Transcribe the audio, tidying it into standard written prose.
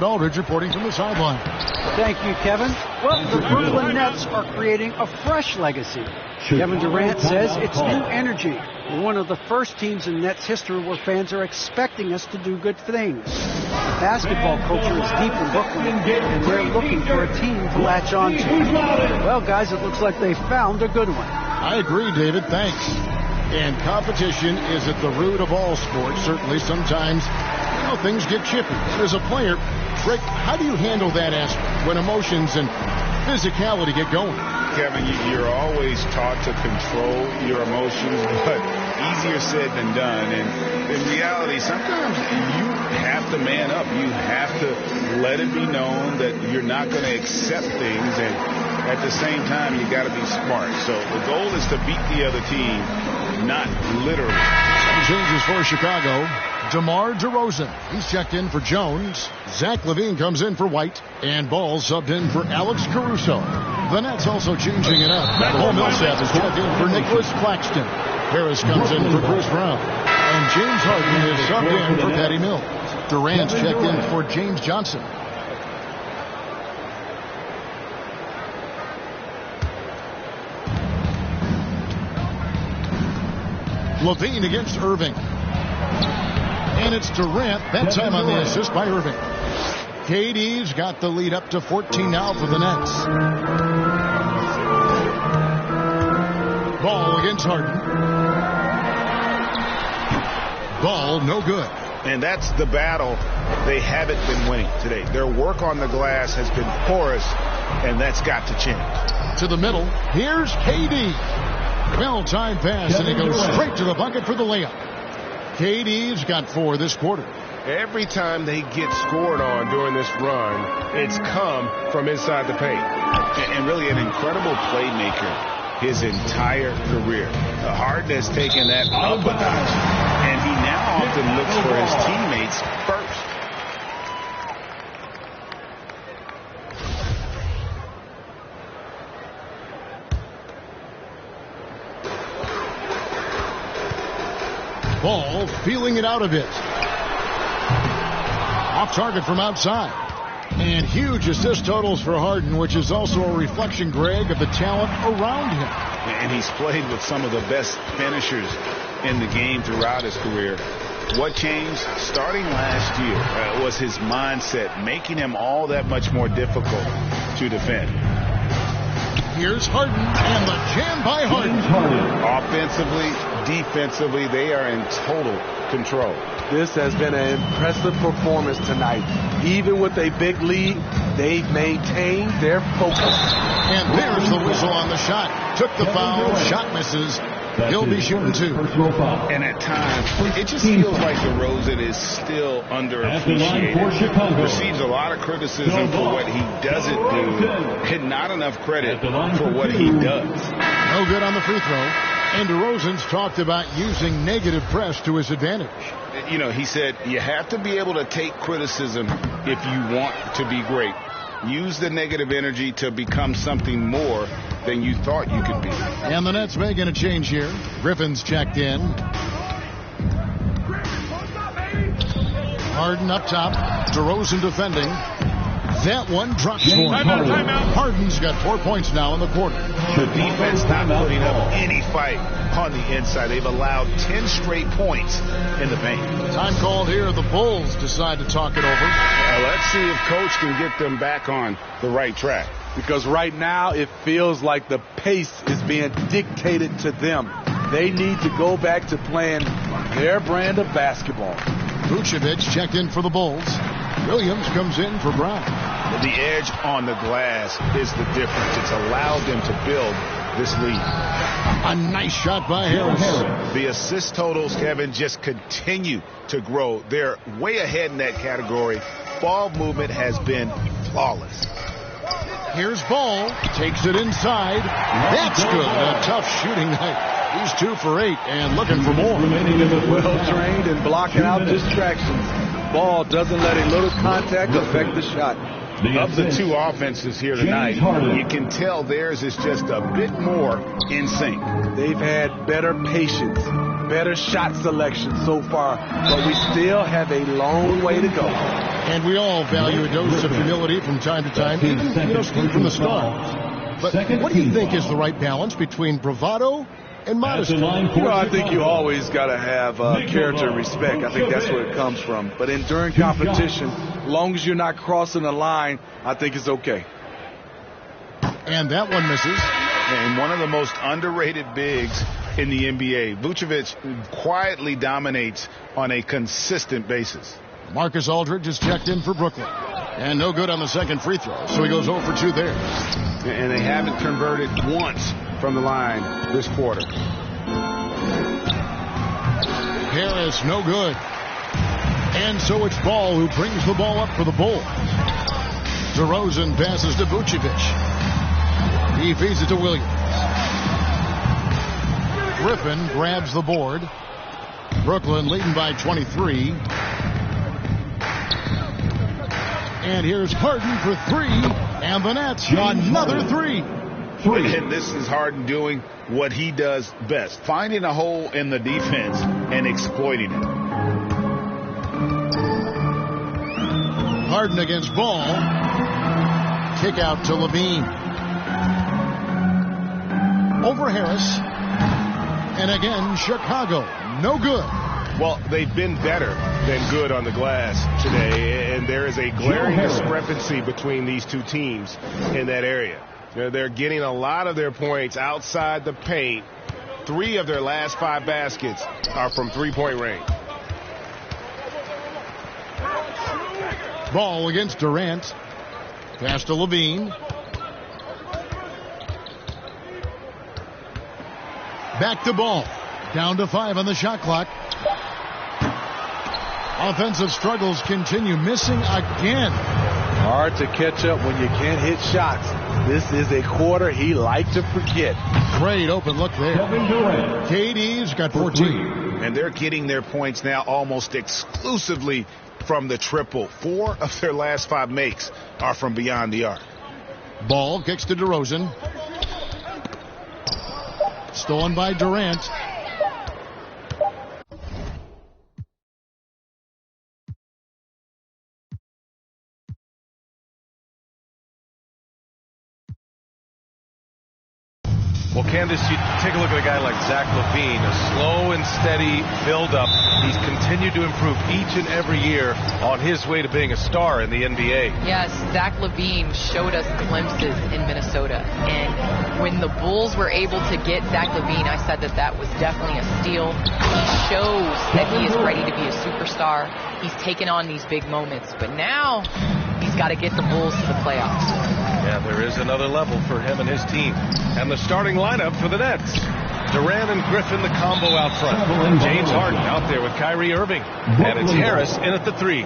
Aldridge reporting from the sideline. Thank you, Kevin. Well, the Brooklyn Nets are creating a fresh legacy. Kevin Durant says it's new energy. We're one of the first teams in Nets history where fans are expecting us to do good things. Basketball culture is deep in Brooklyn, and they're looking for a team to latch on to. Well, guys, it looks like they found a good one. I agree, David. Thanks. And competition is at the root of all sports. Certainly, sometimes things get chippy. As a player, Rick, how do you handle that aspect when emotions and physicality get going? Kevin, you're always taught to control your emotions, but easier said than done. And in reality, sometimes you have to man up. You have to let it be known that you're not going to accept things, and at the same time, you got to be smart. So the goal is to beat the other team, not literally. Some changes for Chicago. DeMar DeRozan, he's checked in for Jones. Zach LaVine comes in for White. And Ball subbed in for Alex Caruso. The Nets also changing it up. Paul Millsap is checked in for Nicholas Claxton. Harris comes in for Bruce Brown. And James Harden is subbed in for Patty Mills. Durant's checked in for James Johnson. LaVine against Irving. And it's Durant. That time on the assist by Irving. KD's got the lead up to 14 now for the Nets. Ball against Harden. Ball no good. And that's the battle they haven't been winning today. Their work on the glass has been porous, and that's got to change. To the middle. Here's KD. Well-timed pass, and he goes straight to the bucket for the layup. KD's got 4 this quarter. Every time they get scored on during this run, it's come from inside the paint. And really an incredible playmaker his entire career. Harden has taken that up a notch, and he now often looks for his teammates first. Ball feeling it out a bit. Off target from outside. And huge assist totals for Harden, which is also a reflection, Greg, of the talent around him. And he's played with some of the best finishers in the game throughout his career. What changed starting last year was his mindset, making him all that much more difficult to defend. Here's Harden, and the jam by Harden. Offensively, defensively, they are in total control. This has been an impressive performance tonight. Even with a big lead, they've maintained their focus. And there's the whistle on the shot. Took the foul, shot misses. He'll be shooting 2. And at times, it just feels like DeRozan is still underappreciated. Receives a lot of criticism for what he doesn't do, and not enough credit for what he does. No good on the free throw. And DeRozan's talked about using negative press to his advantage. You know, he said you have to be able to take criticism if you want to be great. Use the negative energy to become something more than you thought you could be. And the Nets making a change here. Griffin's checked in. Harden up top. DeRozan defending. That one drops for him. Harden's got 4 points now in the quarter. The defense not putting up any fight on the inside. They've allowed 10 straight points in the paint. Time called here. The Bulls decide to talk it over. Let's see if Coach can get them back on the right track. Because right now it feels like the pace is being dictated to them. They need to go back to playing their brand of basketball. Vucevic checked in for the Bulls. Williams comes in for Brown. The edge on the glass is the difference. It's allowed them to build this lead. A nice shot by Harris. The assist totals, Kevin, just continue to grow. They're way ahead in that category. Ball movement has been flawless. Here's Ball. Takes it inside. That's good. A tough shooting night. He's 2 for 8 and looking for more. Well-trained and blocking out distractions. Ball doesn't let a little contact affect the shot. Of the 2 offenses here tonight, you can tell theirs is just a bit more in sync. They've had better patience, better shot selection so far, but we still have a long way to go. And we all value a dose of humility from time to time, even, speak from the stars. But what do you think is the right balance between bravado and modesty? I think you always got to have character and respect. I think that's where it comes from. But during competition, as long as you're not crossing the line, I think it's okay. And that one misses. And one of the most underrated bigs in the NBA. Vucevic quietly dominates on a consistent basis. Marcus Aldridge is checked in for Brooklyn. And no good on the second free throw, so he goes 0 for 2 there. And they haven't converted once from the line this quarter. Harris, no good. And so it's Ball who brings the ball up for the Bulls. DeRozan passes to Vucevic. He feeds it to Williams. Griffin grabs the board. Brooklyn leading by 23. And here's Harden for 3. And the Nets, another 3. And this is Harden doing what he does best, finding a hole in the defense and exploiting it. Harden against Ball. Kick out to Levine. Over Harris. And again, Chicago. No good. Well, they've been better than good on the glass today, and there is a glaring discrepancy between these two teams in that area. They're getting a lot of their points outside the paint. 3 of their last 5 baskets are from three-point range. Ball against Durant. Pass to Levine. Back to Ball. Down to 5 on the shot clock. Offensive struggles continue. Missing again. Hard to catch up when you can't hit shots. This is a quarter he liked to forget. Great open look there. KD's got 14. And they're getting their points now almost exclusively from the triple. 4 of their last 5 makes are from beyond the arc. Ball kicks to DeRozan. Stolen by Durant. Well, Candace, you take a look at a guy like Zach LaVine, a slow and steady build-up. He's continued to improve each and every year on his way to being a star in the NBA. Yes, Zach LaVine showed us glimpses in Minnesota. And when the Bulls were able to get Zach LaVine, I said that was definitely a steal. He shows that he is ready to be a superstar. He's taken on these big moments. But now he's got to get the Bulls to the playoffs. Yeah, there is another level for him and his team. And the starting lineup for the Nets. Durant and Griffin, the combo out front. James Harden out there with Kyrie Irving. And it's Harris in at the 3.